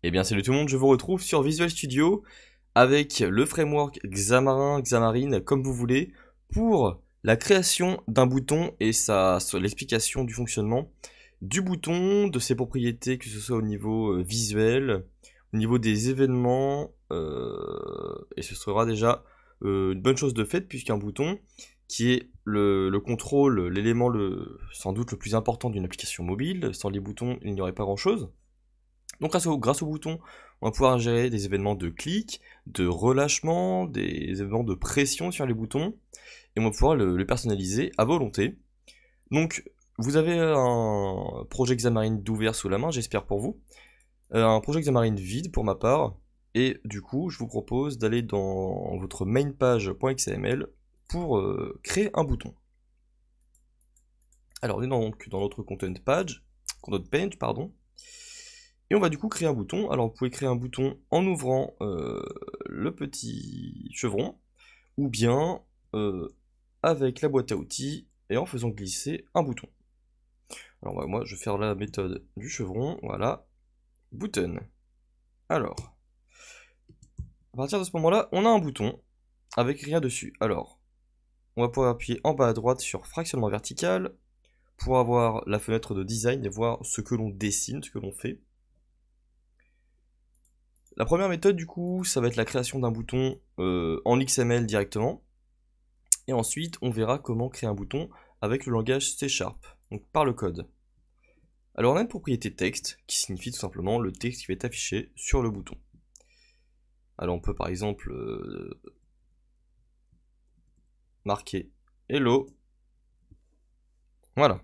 Eh bien salut tout le monde, je vous retrouve sur Visual Studio avec le framework Xamarin, Xamarin, comme vous voulez, pour la création d'un bouton et l'explication du fonctionnement du bouton, de ses propriétés, que ce soit au niveau visuel, au niveau des événements, et ce sera déjà une bonne chose de faite puisqu'un bouton qui est le contrôle, l'élément sans doute le plus important d'une application mobile. Sans les boutons, il n'y aurait pas grand chose. Donc grâce au bouton, on va pouvoir gérer des événements de clic, de relâchement, des événements de pression sur les boutons, et on va pouvoir le personnaliser à volonté. Donc vous avez un projet Xamarin d'ouvert sous la main, j'espère pour vous, un projet Xamarin vide pour ma part, et du coup je vous propose d'aller dans votre main page.xml pour créer un bouton. Alors on est donc dans notre content page, pardon. Et on va du coup créer un bouton. Alors vous pouvez créer un bouton en ouvrant le petit chevron, ou bien avec la boîte à outils et en faisant glisser un bouton. Alors moi je vais faire la méthode du chevron, voilà, button. Alors, à partir de ce moment-là, on a un bouton avec rien dessus. Alors, on va pouvoir appuyer en bas à droite sur fractionnement vertical pour avoir la fenêtre de design et voir ce que l'on dessine, ce que l'on fait. La première méthode du coup, ça va être la création d'un bouton en XML directement. Et ensuite, on verra comment créer un bouton avec le langage C#, donc par le code. Alors on a une propriété texte, qui signifie tout simplement le texte qui va être affiché sur le bouton. Alors on peut par exemple marquer Hello. Voilà.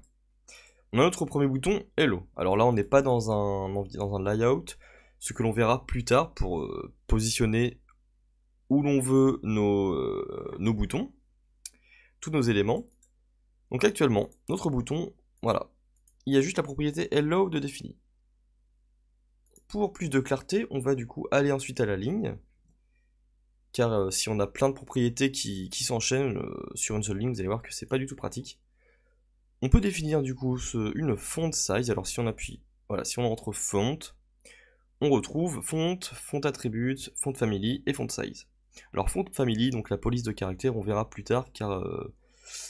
On a notre premier bouton Hello. Alors là on n'est pas dans un layout, ce que l'on verra plus tard pour positionner où l'on veut nos boutons, tous nos éléments. Donc actuellement, notre bouton, voilà, il y a juste la propriété Hello de défini. Pour plus de clarté, on va du coup aller ensuite à la ligne, car si on a plein de propriétés qui s'enchaînent sur une seule ligne, vous allez voir que c'est pas du tout pratique. On peut définir du coup une font size. Alors si on appuie, voilà, si on entre font, on retrouve font attribute, font family et font size. Alors font family, donc la police de caractères, on verra plus tard, car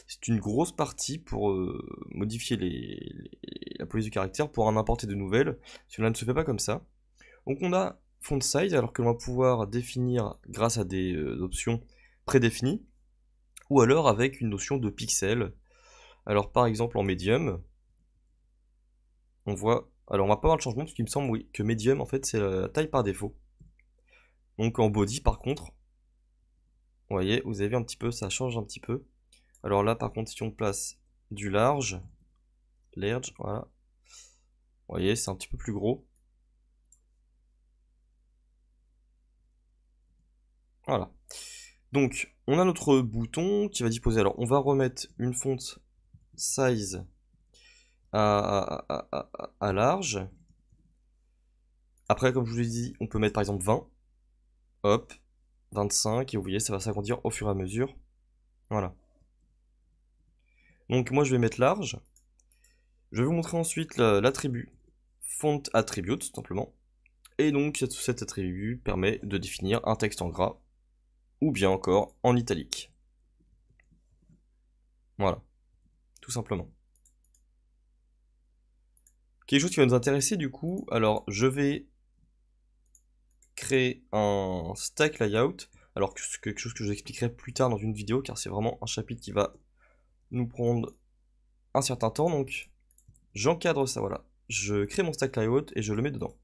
c'est une grosse partie pour modifier la police de caractère pour en importer de nouvelles. Cela ne se fait pas comme ça. Donc on a font size, alors que l'on va pouvoir définir grâce à des options prédéfinies, ou alors avec une notion de pixels. Alors par exemple en medium, on voit, alors on va pas voir le changement, parce qu'il me semble oui, que medium en fait c'est la taille par défaut. Donc en body par contre, vous voyez, vous avez vu un petit peu, ça change un petit peu. Alors là par contre si on place du large, voilà, vous voyez c'est un petit peu plus gros. Voilà. Donc, on a notre bouton qui va disposer. Alors, on va remettre une font size à large. Après, comme je vous l'ai dit, on peut mettre par exemple 20. Hop, 25. Et vous voyez, ça va s'agrandir au fur et à mesure. Voilà. Donc, moi, je vais mettre large. Je vais vous montrer ensuite l'attribut font attribute, tout simplement. Et donc, cet attribut permet de définir un texte en gras ou bien encore en italique. Voilà, tout simplement. Quelque chose qui va nous intéresser du coup, alors je vais créer un stack layout, alors que c'est quelque chose que je vous expliquerai plus tard dans une vidéo, car c'est vraiment un chapitre qui va nous prendre un certain temps, donc j'encadre ça, voilà. Je crée mon stack layout et je le mets dedans.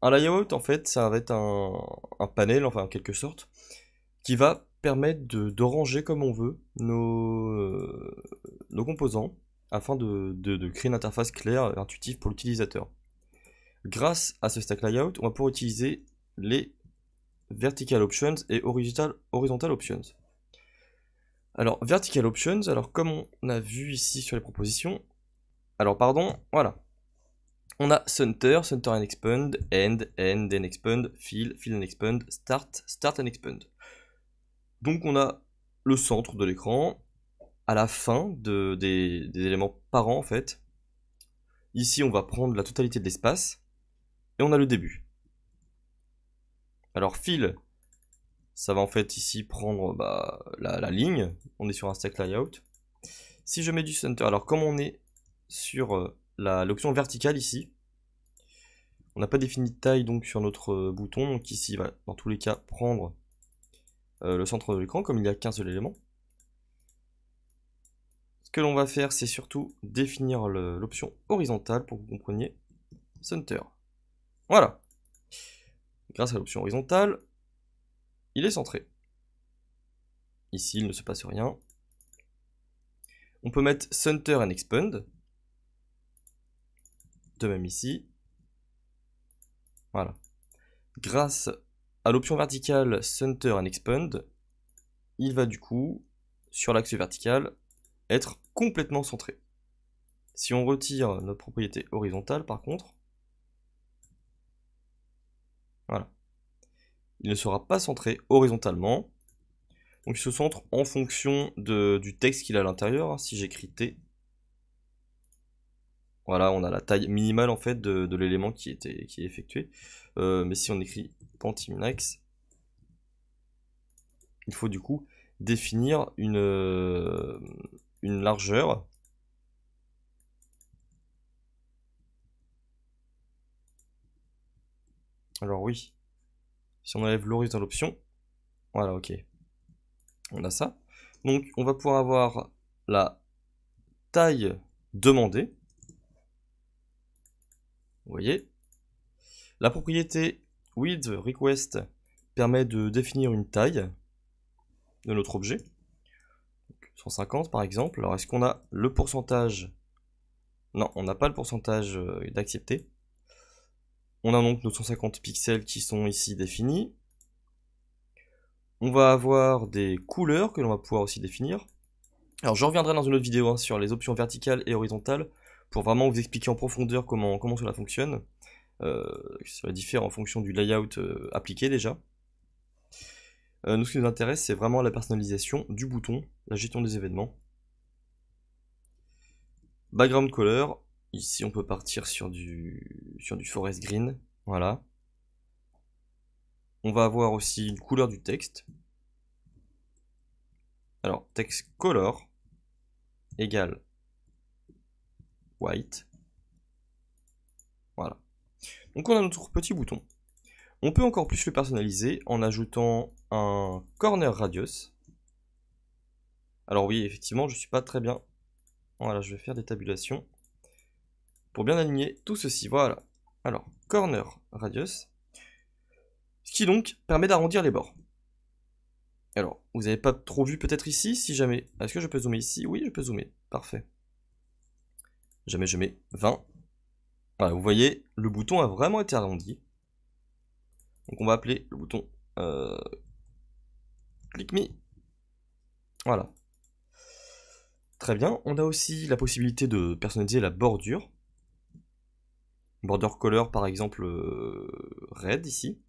Un layout, en fait, ça va être un panel, enfin en quelque sorte, qui va permettre de ranger comme on veut nos composants, afin de créer une interface claire et intuitive pour l'utilisateur. Grâce à ce stack layout, on va pouvoir utiliser les vertical options et horizontal options. Alors, vertical options, alors comme on a vu ici sur les propositions, alors pardon, voilà. On a center, center and expand, end and expand, fill and expand, start and expand. Donc on a le centre de l'écran, à la fin des éléments parents en fait. Ici on va prendre la totalité de l'espace, et on a le début. Alors fill, ça va en fait ici prendre la ligne. On est sur un stack layout. Si je mets du center, alors comme on est sur l'option verticale ici, on n'a pas défini de taille donc sur notre bouton. Donc ici, il va dans tous les cas prendre le centre de l'écran comme il n'y a qu'un seul élément. Ce que l'on va faire, c'est surtout définir l'option horizontale pour que vous compreniez center. Voilà. Grâce à l'option horizontale, il est centré. Ici, il ne se passe rien. On peut mettre center and expand. De même ici. Voilà. Grâce à l'option verticale center and expand, il va du coup, sur l'axe vertical, être complètement centré. Si on retire notre propriété horizontale, par contre, voilà, il ne sera pas centré horizontalement. Donc il se centre en fonction du texte qu'il a à l'intérieur. Si j'écris T, voilà, on a la taille minimale en fait de l'élément qui est effectué. Mais si on écrit Pentium-X, il faut du coup définir une largeur. Alors oui, si on enlève l'horizontal option, voilà, ok, on a ça. Donc on va pouvoir avoir la taille demandée. Vous voyez. La propriété width request permet de définir une taille de notre objet. 150 par exemple. Alors est-ce qu'on a le pourcentage? Non, on n'a pas le pourcentage d'accepter. On a donc nos 150 pixels qui sont ici définis. On va avoir des couleurs que l'on va pouvoir aussi définir. Alors je reviendrai dans une autre vidéo sur les options verticales et horizontales pour vraiment vous expliquer en profondeur comment cela fonctionne. Ça diffère en fonction du layout appliqué déjà. Nous, ce qui nous intéresse, c'est vraiment la personnalisation du bouton, la gestion des événements. Background color, ici on peut partir sur du forest green, voilà. On va avoir aussi une couleur du texte. Alors, text color égale white. Voilà. Donc on a notre petit bouton. On peut encore plus le personnaliser en ajoutant un corner radius. Alors oui, effectivement, je suis pas très bien. Voilà, je vais faire des tabulations pour bien aligner tout ceci. Voilà. Alors, corner radius, ce qui donc permet d'arrondir les bords. Alors, vous n'avez pas trop vu peut-être ici, si jamais... Est-ce que je peux zoomer ici? Oui, je peux zoomer. Parfait. Jamais je mets 20. Voilà, vous voyez, le bouton a vraiment été arrondi. Donc on va appeler le bouton Click Me. Voilà. Très bien. On a aussi la possibilité de personnaliser la bordure. Border color par exemple red ici.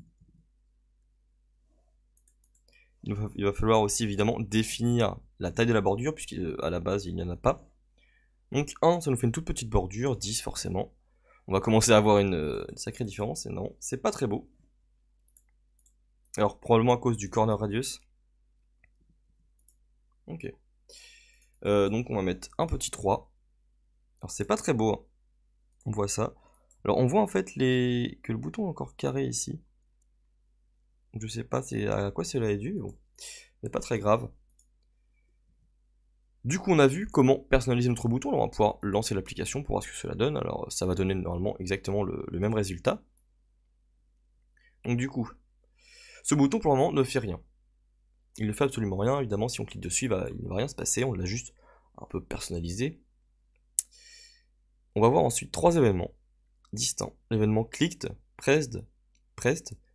Il va falloir aussi évidemment définir la taille de la bordure puisqu'à la base il n'y en a pas. Donc 1 ça nous fait une toute petite bordure, 10 forcément. On va commencer à avoir une sacrée différence et non, c'est pas très beau. Alors probablement à cause du corner radius. Ok. Donc on va mettre un petit 3. Alors c'est pas très beau, hein. On voit ça. Alors on voit en fait que le bouton est encore carré ici. Je sais pas à quoi cela est dû, mais bon, c'est pas très grave. Du coup on a vu comment personnaliser notre bouton. Alors on va pouvoir lancer l'application pour voir ce que cela donne. Alors ça va donner normalement exactement le même résultat. Donc du coup, ce bouton pour le moment ne fait rien. Il ne fait absolument rien, évidemment si on clique dessus il ne va rien se passer, on l'a juste un peu personnalisé. On va voir ensuite 3 événements distincts. L'événement clicked, pressed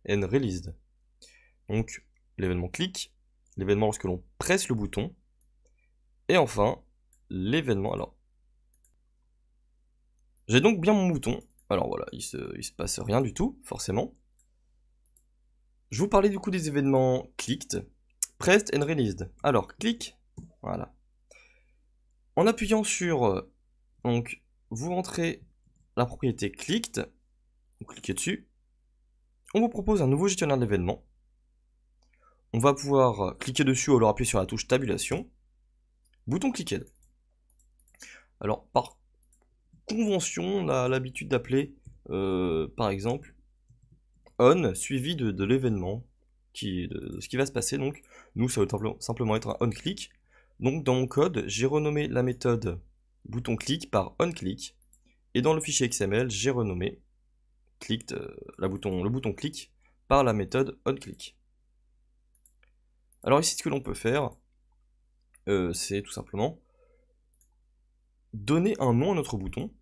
and released. Donc l'événement click, l'événement lorsque l'on presse le bouton, et enfin l'événement. Alors j'ai donc bien mon bouton. Alors voilà, il se passe rien du tout, forcément. Je vous parlais du coup des événements clicked, pressed and released. Alors click, voilà. En appuyant sur donc vous rentrez la propriété clicked, vous cliquez dessus. on vous propose un nouveau gestionnaire d'événements. On va pouvoir cliquer dessus ou alors appuyer sur la touche tabulation. Bouton cliquer. Alors, par convention, on a l'habitude d'appeler, par exemple, on suivi de l'événement, de ce qui va se passer. Donc, nous, ça va simplement être un on-click. Donc, dans mon code, j'ai renommé la méthode bouton click par on-click. Et dans le fichier XML, j'ai renommé le bouton click par la méthode onClick. Alors ici, ce que l'on peut faire, c'est tout simplement donner un nom à notre bouton.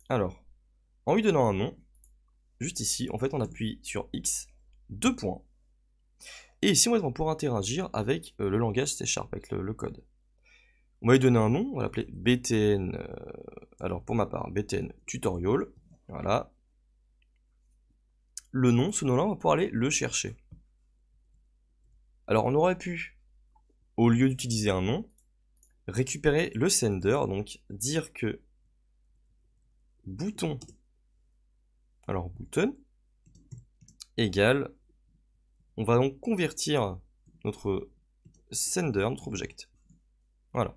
Alors, en lui donnant un nom, juste ici, en fait, on appuie sur X, 2 points. Et ici, on va pouvoir interagir avec le langage C#, avec le code. On va lui donner un nom, on va l'appeler BTN, alors pour ma part, BTN tutorial, voilà. Le nom, ce nom-là, on va pouvoir aller le chercher. Alors on aurait pu, au lieu d'utiliser un nom, récupérer le sender, donc dire que bouton, alors button, égale, on va donc convertir notre sender, notre object. Voilà.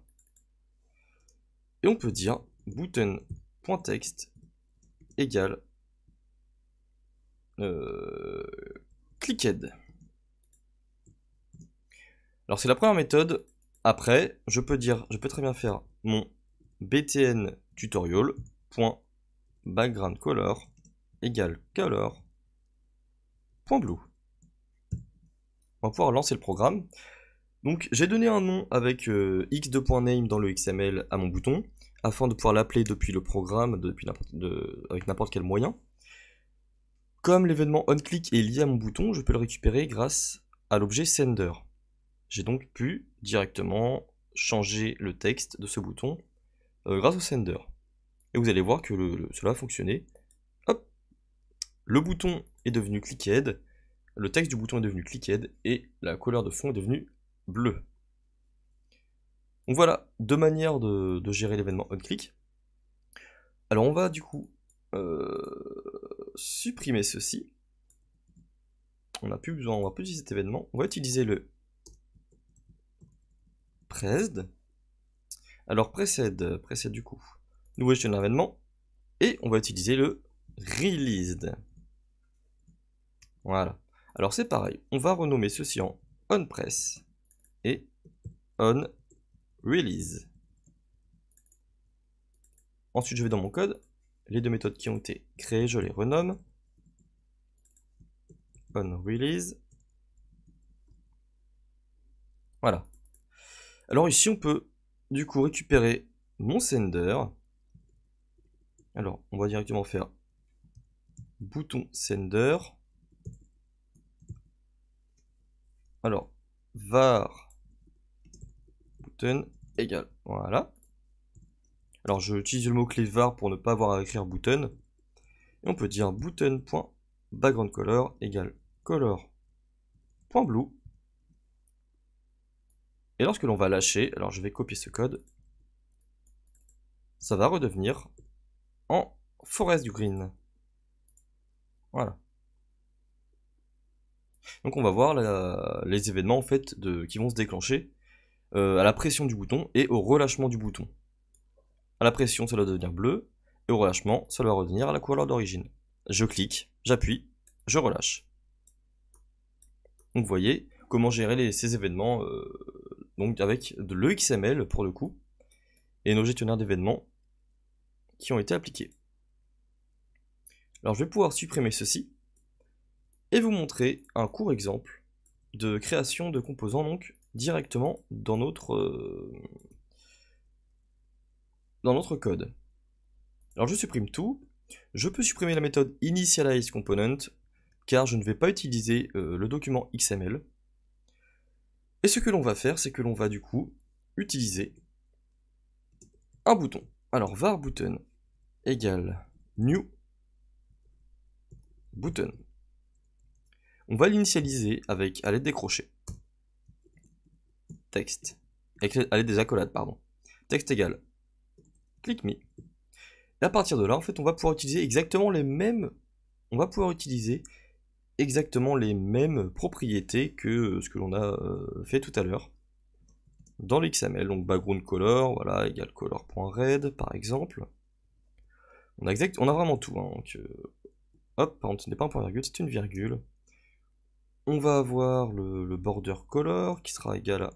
Et on peut dire button.text égale clicked. Alors c'est la première méthode. Après, je peux très bien faire mon btn tutorial.background color égale color.blue. On va pouvoir lancer le programme. Donc j'ai donné un nom avec x2.name dans le XML à mon bouton, afin de pouvoir l'appeler depuis le programme, avec n'importe quel moyen. Comme l'événement onClick est lié à mon bouton, je peux le récupérer grâce à l'objet sender. J'ai donc pu directement changer le texte de ce bouton grâce au sender. Et vous allez voir que cela a fonctionné. Hop, le bouton est devenu clicked, le texte du bouton est devenu clicked et la couleur de fond est devenue bleue. Donc voilà, deux manières de gérer l'événement onClick. Alors on va du coup supprimer ceci. On n'a plus besoin, on va plus utiliser cet événement. On va utiliser le preced. Alors preced du coup, nouveau gestionnaire d'événements. Et on va utiliser le released. Voilà. Alors c'est pareil, on va renommer ceci en onPress et onRelease. Ensuite je vais dans mon code, les deux méthodes qui ont été créées, je les renomme. onRelease. Voilà. Alors ici on peut du coup récupérer mon sender. Alors on va directement faire bouton sender. Alors var button égale, voilà. Alors je utilise le mot-clé var pour ne pas avoir à écrire button. Et on peut dire button.backgroundColor égale color.blue. Et lorsque l'on va lâcher, alors je vais copier ce code, ça va redevenir en forest green. Voilà. Donc on va voir les événements en fait qui vont se déclencher à la pression du bouton et au relâchement du bouton. À la pression, ça doit devenir bleu, et au relâchement, ça doit revenir à la couleur d'origine. Je clique, j'appuie, je relâche. Donc vous voyez comment gérer ces événements donc avec le XML pour le coup, et nos gestionnaires d'événements qui ont été appliqués. Alors je vais pouvoir supprimer ceci, et vous montrer un court exemple de création de composants donc directement dans notre code. Alors je supprime tout, je peux supprimer la méthode initializeComponent car je ne vais pas utiliser le document XML. Et ce que l'on va faire, c'est que l'on va du coup utiliser un bouton. Alors var button égale new button. On va l'initialiser à l'aide des crochets. Texte, à l'aide des accolades, pardon. Texte égale click me. Et à partir de là, en fait, on va pouvoir utiliser exactement les mêmes on va pouvoir utiliser exactement les mêmes propriétés que ce que l'on a fait tout à l'heure dans le XML. Donc background color, voilà, égale color.red par exemple. On a vraiment tout. Hein, donc, hop, par contre, ce n'est pas un point virgule, c'est une virgule. On va avoir le border color qui sera égal à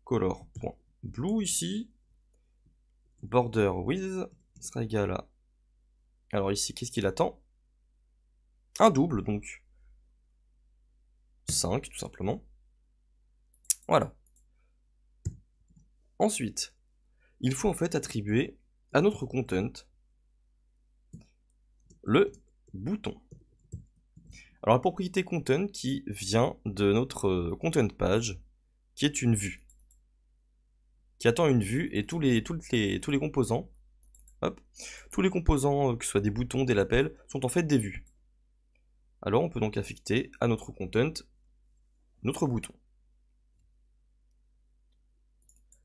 color.blue ici. Border width sera égal à... Alors ici, qu'est-ce qu'il attend? Un double, donc 5 tout simplement. Voilà. Ensuite, il faut en fait attribuer à notre content le bouton. Alors la propriété content qui vient de notre content page, qui est une vue, qui attend une vue, et tous les composants, hop, tous les composants, que ce soit des boutons, des labels, sont en fait des vues. Alors on peut donc affecter à notre content notre bouton.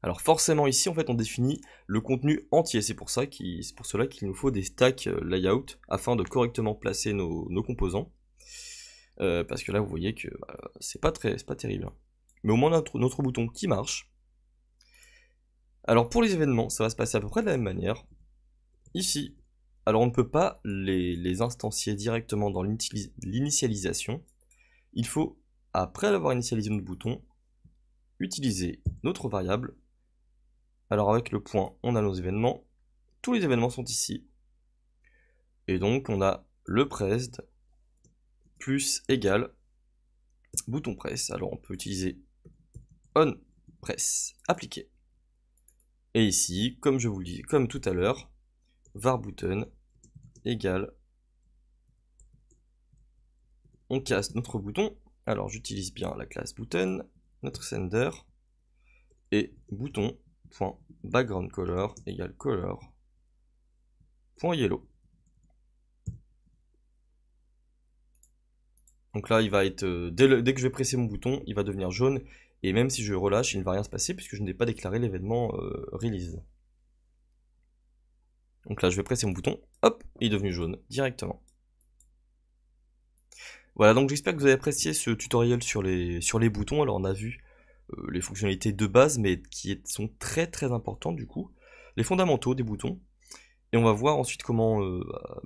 Alors forcément ici en fait on définit le contenu entier, c'est pour cela qu'il nous faut des stacks layout afin de correctement placer nos composants. Parce que là vous voyez que c'est pas terrible. Mais au moins notre bouton qui marche. Alors pour les événements, ça va se passer à peu près de la même manière. Ici, alors on ne peut pas les instancier directement dans l'initialisation. Il faut, après avoir initialisé notre bouton, utiliser notre variable. Alors avec le point, on a nos événements. Tous les événements sont ici. Et donc on a le pressed plus égal bouton press. Alors on peut utiliser on press appliqué. Et ici, comme je vous le dis, comme tout à l'heure, var button égale, on casse notre bouton. Alors j'utilise bien la classe button, notre sender, et bouton.background color égale color.yellow. Donc là, il va être dès que je vais presser mon bouton, il va devenir jaune, et même si je relâche, il ne va rien se passer puisque je n'ai pas déclaré l'événement release. Donc là, je vais presser mon bouton, hop, il est devenu jaune directement. Voilà, donc j'espère que vous avez apprécié ce tutoriel sur les boutons. Alors on a vu les fonctionnalités de base, mais qui sont très très importantes du coup, les fondamentaux des boutons. Et on va voir ensuite comment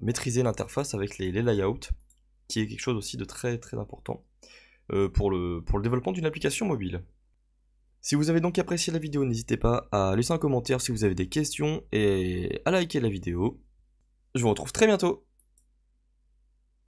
maîtriser l'interface avec les layouts, qui est quelque chose aussi de très très important pour le développement d'une application mobile. Si vous avez donc apprécié la vidéo, n'hésitez pas à laisser un commentaire si vous avez des questions et à liker la vidéo. Je vous retrouve très bientôt.